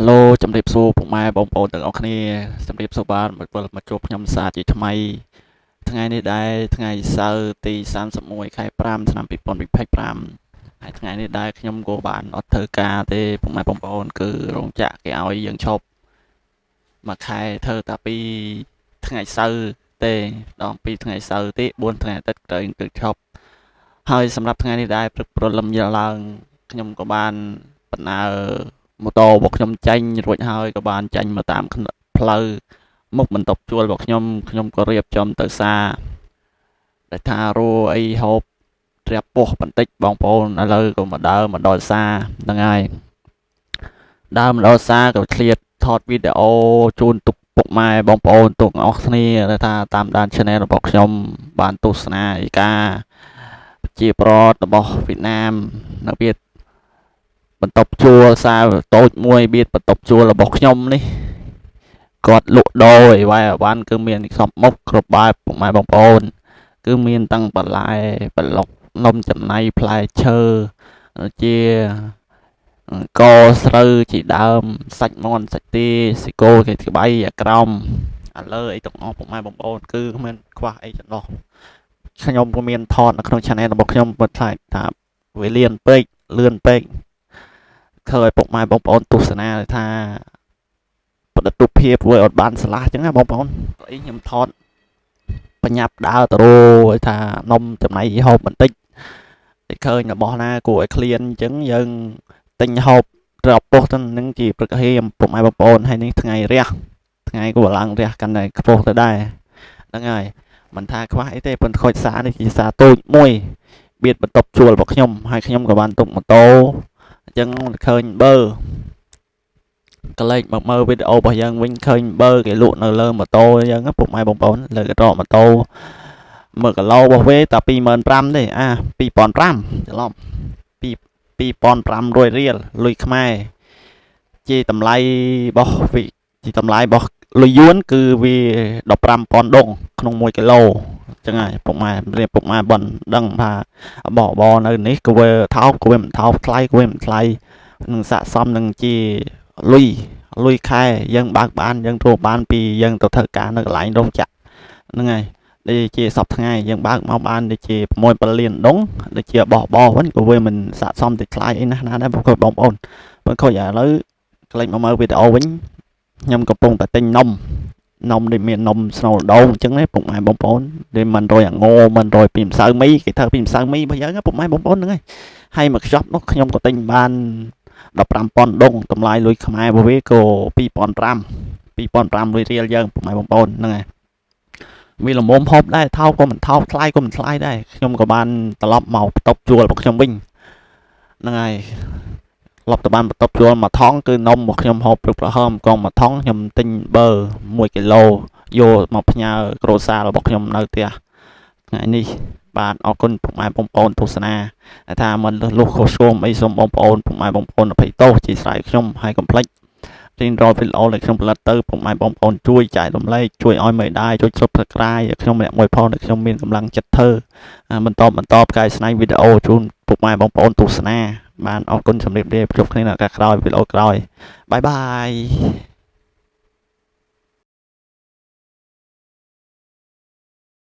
ឡូជំរាបសួរពុកម៉ែបងប្អូនទាំងអស់គ្នាជំរាបសួរបាទមកជួបខ្ញុំសាជាថ្មីថ្ងៃនេះដែរថ្ងៃសៅរ៍ទី31ខែ5ឆ្នាំ2025ហើយថ្ងៃនេះដែរខ្ញុំក៏បានអត់ធ្វើការទេពុកម៉ែបងប្អូនគឺរោងចក្រគេឲ្យយើងឈប់មួយខែធ្វើតែពីថ្ងៃសៅរ៍ទេដល់ពីថ្ងៃសៅរ៍ទេ4ថ្ងៃអាទិត្យត្រូវគឺឈប់ហើយសម្រាប់ថ្ងៃនេះដែរព្រឹកព្រលឹមយល់ឡើងខ្ញុំក៏បានបណ្ដើរម៉ូតូរបស់ខ្ញុំចាញ់រួចហើយក៏បានចាញ់មកតាមផ្លូវមុខបន្ទប់ជួលរបស់ខ្ញុំក៏រៀបចំទៅសារដែលថារੂអីហូបត្រាបពោះបន្តិចបងប្អូនឥឡូវក៏មកដើរមកដល់សារហ្នឹងហើយដើរមកដល់សារក៏ឆ្លៀតថតវីដេអូជូនទុកពុកម៉ែបងប្អូនទុកអស់គ្នាដែលថាតាមដាន Channel របស់ខ្ញុំបានទស្សនាឯកាជាប្រវត្តិរបស់វៀតណាមនៅវាបន្ទប់ជួលសាវតូចមួយបៀតបន្ទប់ជួលរបស់ខ្ញុំនេះគាត់លក់ដូរអីវ៉ៃអវ៉ាន់គឺមានសពមុខគ្រប់បែបពុកម៉ែបងប្អូនគឺមានតាំងបន្លែប្លុកនំចំណៃផ្លែឈើជាកស្រូវជាដើមសាច់មាន់សាច់ទាស៊ីគោគេក្បៃអាក្រមឥឡូវអីទាំងអស់ពុកម៉ែបងប្អូនគឺគ្មានខ្វះអីចន្លោះខ្ញុំក៏មានថតនៅក្នុង Channel របស់ខ្ញុំពិតថាវាលឿនពេកឃើញពុកម៉ែបងប្អូនទស្សនាថាបដិទុភាពធ្វើឲ្យអត់បានឆ្លាស់អញ្ចឹងណាបងប្អូនអីខ្ញុំថតបញ្ញាប់ដើរទៅឲ្យថានំចំណៃហូបបន្តិចតែឃើញរបស់ណាគួរឲ្យឃ្លានអញ្ចឹងយើងទិញហូបត្រប់ពោះទៅនឹងជាព្រឹកហេមពុកម៉ែបងប្អូនហើយនេះថ្ងៃរះថ្ងៃក៏ឡើងរះកាន់តែខ្ពស់ទៅដែរហ្នឹងហើយមិនថាខ្វះអីទេប៉ុន្តែខូចសារនេះជាសារតូចមួយបៀតបន្ទប់ជួលរបស់ខ្ញុំហើយខ្ញុំក៏បានទុកម៉ូតូអញ្ចឹងឃើញបើកលេចមកមើលវីដេអូរបស់យើងវិញឃើញបើគេលក់នៅលើម៉ូតូយើងពុកម៉ែបងប្អូនលើកត្រកម៉ូតូមើលគីឡូរបស់វាតែ 25,000 ទេ2005ច្រឡំ2500រៀលលុយខ្មែរជាតម្លៃរបស់ជាតម្លៃរបស់លុយយួនគឺវា15,000 ដងក្នុង1គីឡូអញ្ចឹងហើយពុកម៉ែរៀបពុកម៉ែបនដឹងថាបនៅនេះក៏វាថោកក៏វាមិនថោកថ្លៃក៏វាមិនថ្លៃនឹងស័ក្តិសមនឹងជាលុយខែយើងបើកបានយើងធ្វើបានពីយើងទៅធ្វើការនៅកន្លែងរោងចក្រហ្នឹងហើយដូចជាសប្តាហ៍ថ្ងៃយើងបើកមកបានដូចជា6-7 លានដងដូចជាបោះវិញក៏វាមិនស័ក្តិសមទៅថ្លៃអីណាស់ណាដែរបងប្អូនបើខូចឥឡូវក្លែងមកមើលវីដេអូវិញខ្ញុំកំពុងតែទិញនំដែលមាននំស្នូលដូងអញ្ចឹងណាពុកម៉ែបងប្អូនដែលមិនរយអាងោមិនរយពីម្សៅមីគេធ្វើពីម្សៅមីរបស់យើងពុកម៉ែបងប្អូនហ្នឹងហើយមកខ្ចប់នោះខ្ញុំក៏ទិញបាន15,000 ដងតម្លៃលុយខ្មែររបស់វាក៏2,500រៀលយើងពុកម៉ែបងប្អូនហ្នឹងហើយវាល្មមហូបដែរថោកក៏មិនថោកថ្លៃក៏មិនថ្លៃដែរខ្ញុំក៏បានត្រឡប់មកបន្ទប់ជួលរបស់ខ្ញុំវិញហ្នឹងហើយឡប់ទៅបានបន្ទប់ជួលមួយថងគឺនំរបស់ខ្ញុំហូបព្រឹកប្រហើមកងមួយថងខ្ញុំទិញបើ1គីឡូយកមកផ្ញើគ្រួសាររបស់ខ្ញុំនៅផ្ទះថ្ងៃនេះបាទអរគុណពុកម៉ែបងប្អូនទស្សនាថាមិនលុះខុសឆ្គងអីសូមបងប្អូនពុកម៉ែបងប្អូនអភ័យទោសជាស្រ័យខ្ញុំហើយកុំភ្លេចរៀនរកវីដេអូដែលខ្ញុំផលិតទៅពុកម៉ែបងប្អូនជួយចែករំលែកជួយឲ្យមេដាយជួយ Subscribe ឲ្យខ្ញុំម្នាក់មួយផងដែលខ្ញុំមានកម្លាំងចិត្តធ្វើបន្តផ្កាយស្នៃវីដេអូជូនពុកម៉ែបងប្អូនទស្សនាបានអរគុណជំរាបលាជួបគ្នានៅឱកាសក្រោយវីដេអូក្រោយបាយបាយ